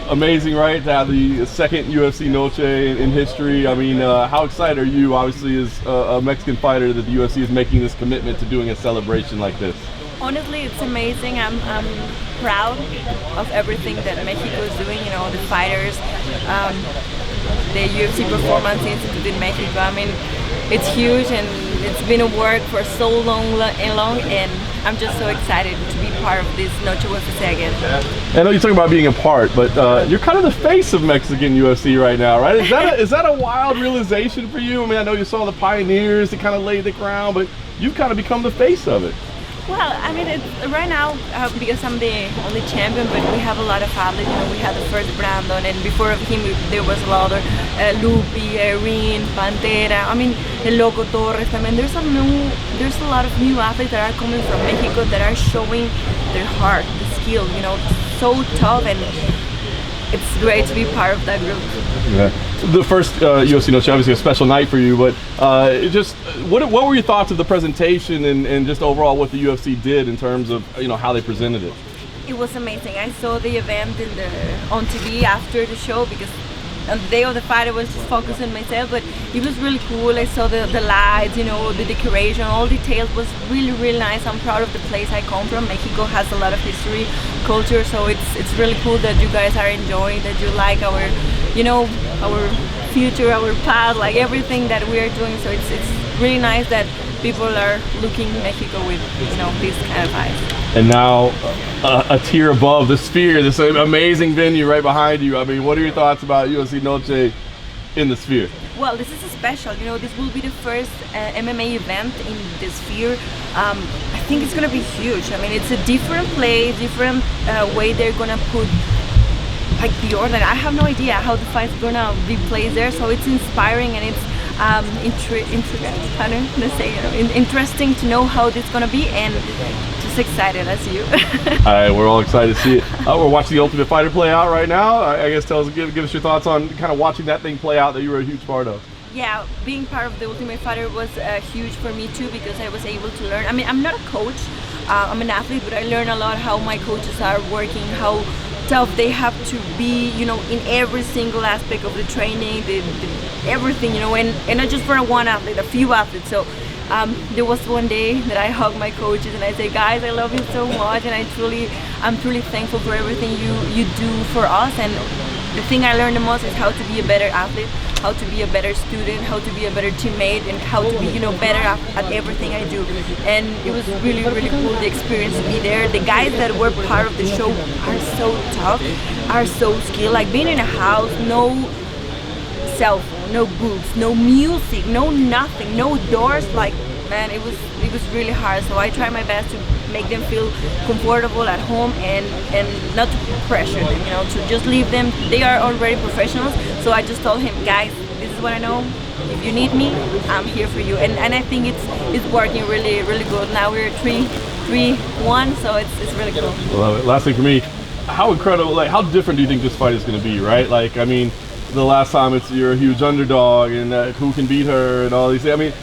amazing, right? To have the second UFC Noche in history. I mean, how excited are you, obviously, as a Mexican fighter, that the UFC is making this commitment to doing a celebration like this? Honestly, it's amazing. I'm proud of everything that Mexico is doing. You know, the fighters, the UFC Performance Institute in Mexico. I mean, it's huge, and it's been a work for so long, and I'm just so excited to be part of this Noche UFC again. I know you're talking about being a part, but you're kind of the face of Mexican UFC right now, right? Is that a wild realization for you? I mean, I know you saw the pioneers that kind of laid the ground, but you've kind of become the face of it. Well, I mean, right now, because I'm the only champion, but we have a lot of athletes. You know, we had the first Brandon, and before of him, there was a lot of Lupi, Irene, Pantera. I mean, El Loco Torres. I mean, there's a lot of new athletes that are coming from Mexico that are showing their heart, the skill. You know, so tough, and it's great to be part of that group. Yeah. The first UFC Noche, obviously a special night for you, but what were your thoughts of the presentation and just overall what the UFC did in terms of how they presented it? It was amazing. I saw the event on TV after the show, because on the day of the fight I was just focused on myself, but it was really cool. I saw the lights, the decoration, all details was really nice. I'm proud of the place I come from. Mexico has a lot of history, culture, so it's really cool that you guys are enjoying, that you like our future, our past, like everything that we are doing. So it's really nice that people are looking Mexico with these kind of eyes. And now a tier above, the Sphere, this amazing venue right behind you. I mean, what are your thoughts about UFC Noche in the Sphere? Well, this is a special. This will be the first MMA event in the Sphere. I think it's gonna be huge. I mean, it's a different place, different way they're gonna put like the order. I have no idea how the fight's gonna be placed there. So it's inspiring, and it's interesting to know how this is gonna be, and just excited as you. All right, we're all excited to see it. We're watching the Ultimate Fighter play out right now. I guess give us your thoughts on kind of watching that thing play out that you were a huge part of. Yeah, being part of the Ultimate Fighter was huge for me too, because I was able to learn. I mean, I'm not a coach, I'm an athlete, but I learned a lot how my coaches are working, how tough they have to be, in every single aspect of the training, everything, and not just for one athlete, a few athletes. So there was one day that I hugged my coaches and I say, guys, I love you so much, and I'm truly thankful for everything you do for us. And the thing I learned the most is how to be a better athlete, how to be a better student, how to be a better teammate, and how to be better at everything I do. And it was really cool, the experience to be there. The guys that were part of the show are so tough, are so skilled. Like being in a house, no cell phone, no booths, no music, no nothing, no doors. Like, man, it was really hard. So I try my best to make them feel comfortable at home, and not to pressure them, to just leave them. They are already professionals. So I just told him, guys, this is what I know. If you need me, I'm here for you. And I think it's working really good. Now we're 3-1, so it's really cool. Love it. Last thing for me, how incredible, like how different do you think this fight is going to be, right? Like, I mean, the last time you're a huge underdog, and who can beat her and all these things. I mean,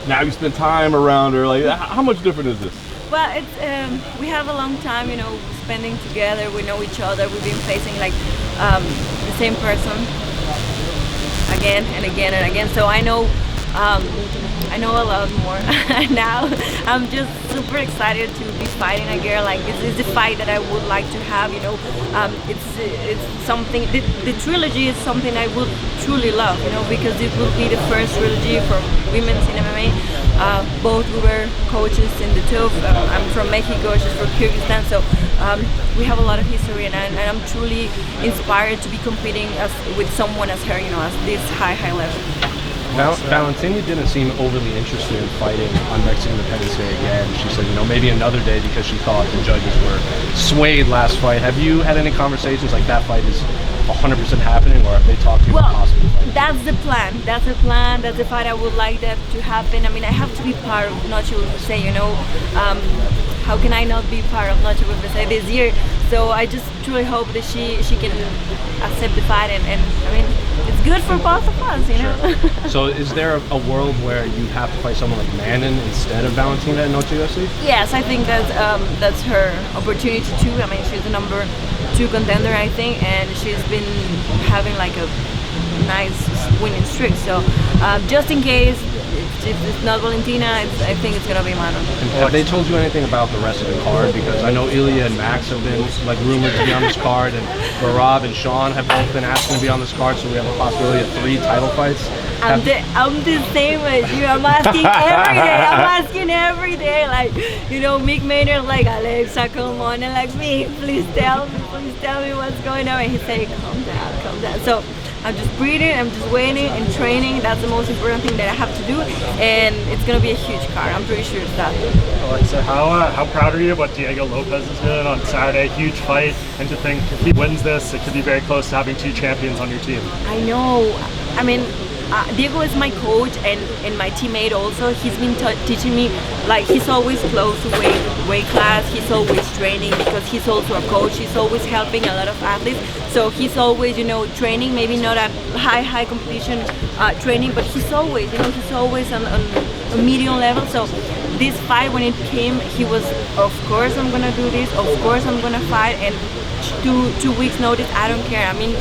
now you spend time around her. Like, how much different is this? Well, it's we have a long time, spending together. We know each other. We've been facing like the same person again and again and again. So I know a lot more now. I'm just super excited to be fighting a girl. Like, this is the fight that I would like to have. It's something. The trilogy is something I would truly love. Because it will be the first trilogy for women's in MMA. Both we were coaches in the two. I'm from Mexico, she's from Kyrgyzstan. So we have a lot of history, and I'm truly inspired to be competing with someone as her. At this high level. Valentina didn't seem overly interested in fighting on Mexican Independence Day again. She said, maybe another day, because she thought the judges were swayed last fight. Have you had any conversations like that fight is 100% happening, or have they talked to you about possibly fighting? That's the plan. That's the plan. That's the fight I would like that to happen. I mean, I have to be part of Noche UFC, how can I not be part of Noche UFC this year? So I just truly hope that she can accept the fight, and I mean, it's good for both of us, you know. So is there a world where you have to fight someone like Manon instead of Valentina in Noche UFC? Yes, I think that's her opportunity too. I mean, she's the number 2 contender, I think, and she's been having like a nice winning streak. So just in case if it's not Valentina, I think it's gonna be Manon. Have they told you anything about the rest of the card? Because I know Ilya and Max have been like rumored to be on this card, and Barav and Sean have both been asking to be on this card, so we have a possibility of 3 title fights. I'm the same as you. I'm asking every day. I'm asking every day. Like, you know, Mick Maynard, like, Alexa, come on, and like, me, please tell me what's going on. And he said, calm down, calm down. So I'm just breathing, I'm just waiting and training. That's the most important thing that I have to do, and it's gonna be a huge card. I'm pretty sure it's that. Alexa, how proud are you of what Diego Lopez is doing on Saturday? Huge fight, and to think if he wins this, it could be very close to having 2 champions on your team. I know. I mean, Diego is my coach and my teammate also. He's been teaching me, like, he's always close to weight class. He's always training because he's also a coach. He's always helping a lot of athletes. So he's always, you know, training, maybe not at high competition training, but he's always, you know, he's always on a medium level. So this fight, when it came, he was, of course I'm gonna do this, of course I'm gonna fight, and 2 weeks notice, I don't care. I mean,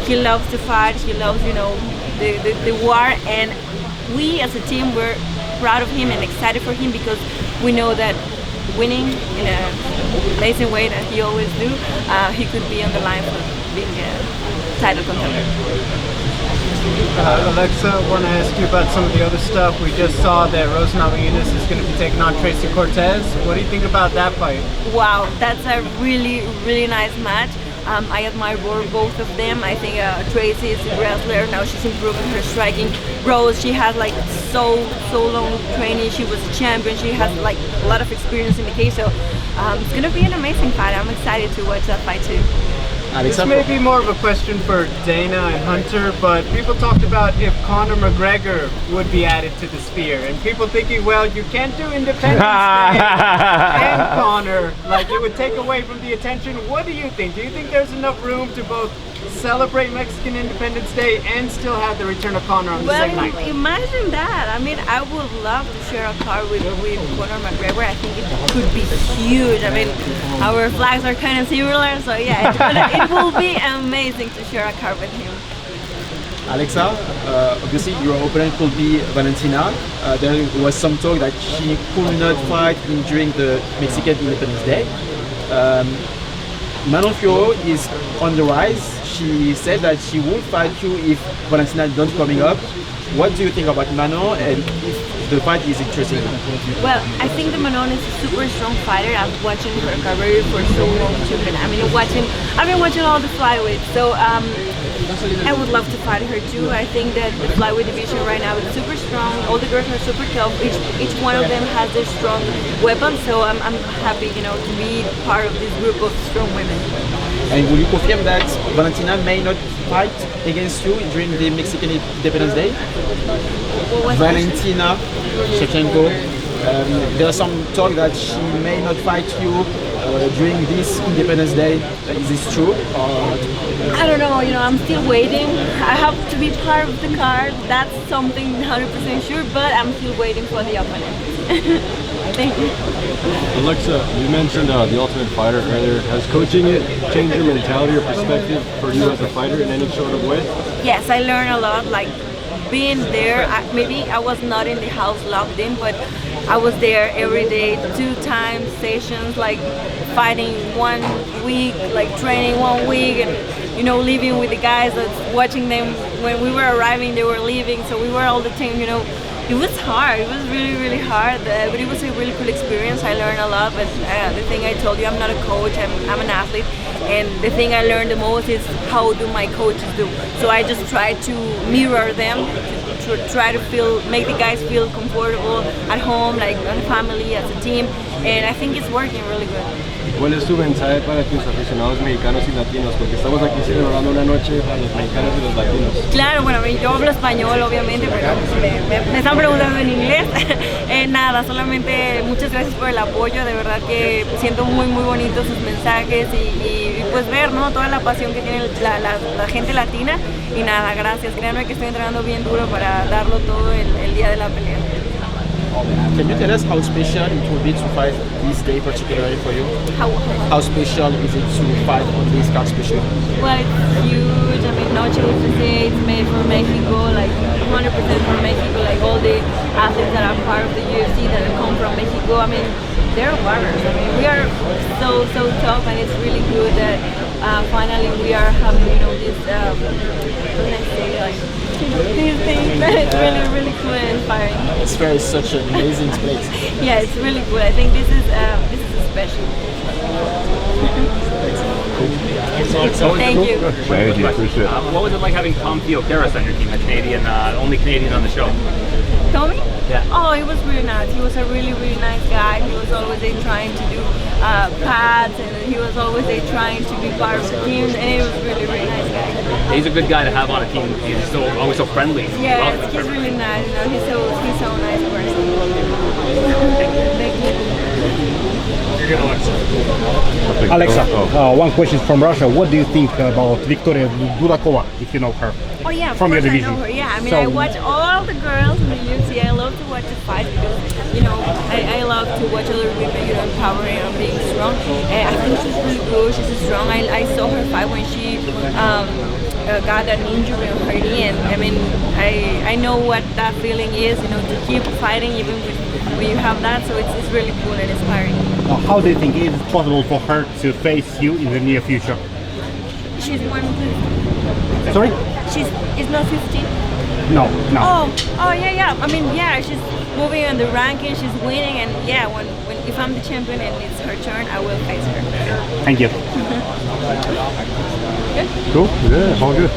he loves to fight, he loves, you know, the war, and we as a team, we're proud of him and excited for him because we know that winning in a amazing way that he always do, he could be on the line for being a title contender. Alexa, I want to ask you about some of the other stuff. We just saw that Rose Namajunas is going to be taking on Tracy Cortez. What do you think about that fight? Wow, that's a really nice match. I admire both of them. I think Tracy is a wrestler. Now she's improving her striking. Rose, she has like so long training. She was a champion. She has like a lot of experience in the case. So it's gonna be an amazing fight. I'm excited to watch that fight too. This may be more of a question for Dana and Hunter, but people talked about if Conor McGregor would be added to the sphere, and people thinking, well, you can't do Independence Day and Conor, like it would take away from the attention. What do you think? Do you think there's enough room to both celebrate Mexican Independence Day and still have the return of Conor on the same night? Well, imagine that. I mean, I would love to share a car with Conor McGregor. I think it could be huge. I mean, our flags are kind of similar, so yeah, it will be amazing to share a car with him. Alexa, obviously your opponent could be Valentina. There was some talk that she could not fight during the Mexican Independence Day. Manon Fiorot is on the rise. She said that she would fight you if Valentina is not coming up. What do you think about Manon, and if the fight is interesting? Well, I think that Manon is a super strong fighter. I'm watching her career for so long too. And I've been watching all the flyweights. So I would love to fight her too. I think that the flyweight division right now is super strong. All the girls are super tough. Each one of them has their strong weapon. So I'm happy, you know, to be part of this group of strong women. And will you confirm that Valentina may not fight against you during the Mexican Independence Day? Valentina Shevchenko. There's some talk that she may not fight you during this Independence Day. Is this true? I don't know, you know, I'm still waiting. I have to be part of the card. That's something 100% sure, but I'm still waiting for the opponent. Thank you. Alexa, you mentioned The Ultimate Fighter earlier. Has coaching it changed your mentality or perspective for you as a fighter in any sort of way? Yes, I learned a lot. Like being there, maybe I was not in the house locked in, but I was there every day, 2 times sessions, like fighting 1 week, like training 1 week, and you know, living with the guys, watching them when we were arriving, they were leaving, so we were all the time, you know. It was hard. It was really hard, but it was a really cool experience. I learned a lot, but the thing I told you, I'm not a coach, I'm an athlete, and the thing I learned the most is how do my coaches do. So I just try to mirror them, to try to make the guys feel comfortable at home, like as a family, as a team, and I think it's working really good. ¿Cuál es tu mensaje para tus aficionados mexicanos y latinos? Porque estamos aquí celebrando una noche para los mexicanos y los latinos. Claro, bueno, yo hablo español obviamente, pero me están preguntando en inglés. Nada, solamente muchas gracias por el apoyo, de verdad que siento muy bonitos sus mensajes y pues ver, ¿no? Toda la pasión que tiene la gente latina y nada, gracias. Créanme que estoy entrenando bien duro para darlo todo el día de la pelea. Can you tell us how special it will be to fight this day particularly for you? How special is it to fight on this card special? Well, it's huge. I mean, Noche UFC, it's made for Mexico, like 100% for Mexico. Like all the athletes that are part of the UFC that come from Mexico. I mean, they're warriors. I mean, we are so tough, and it's really good that finally we are having, you know, this. What can I say? Like these things. It's really cool and inspiring. It's very such an amazing place. Yeah, it's really cool. I think this is special. Thank you. Thank you. Appreciate it. What was it like having Tom Theocaris on your team, a Canadian, only Canadian on the show? Tommy? Yeah. Oh, he was really nice. He was a really nice guy. He was always trying to do pads, and he was always trying to be part of the team, and he was really nice guy. He's a good guy to have on a team. He's always so friendly. Yeah, he's really nice. You know, he's so nice person. Thank you. Alexa, one question from Russia. What do you think about Victoria Dudakova, if you know her? Oh yeah, from your course division? I know her. Yeah, I mean, So- I watch all the girls in the UFC. I love to watch the fight because, you know, I love to watch other women, you know, empowering and being strong. And I think she's really good. She's strong. I saw her fight when she got an injury on her knee, and I mean, I know what that feeling is, you know, to keep fighting even when you have that. So it's really cool and inspiring. How do you think it is possible for her to face you in the near future? She's 150. Sorry? It's not 15. No. Oh yeah. I mean, yeah, she's moving on the ranking, she's winning, and yeah, when if I'm the champion and it's her turn, I will face her. Thank you. Cool. Yeah, all good.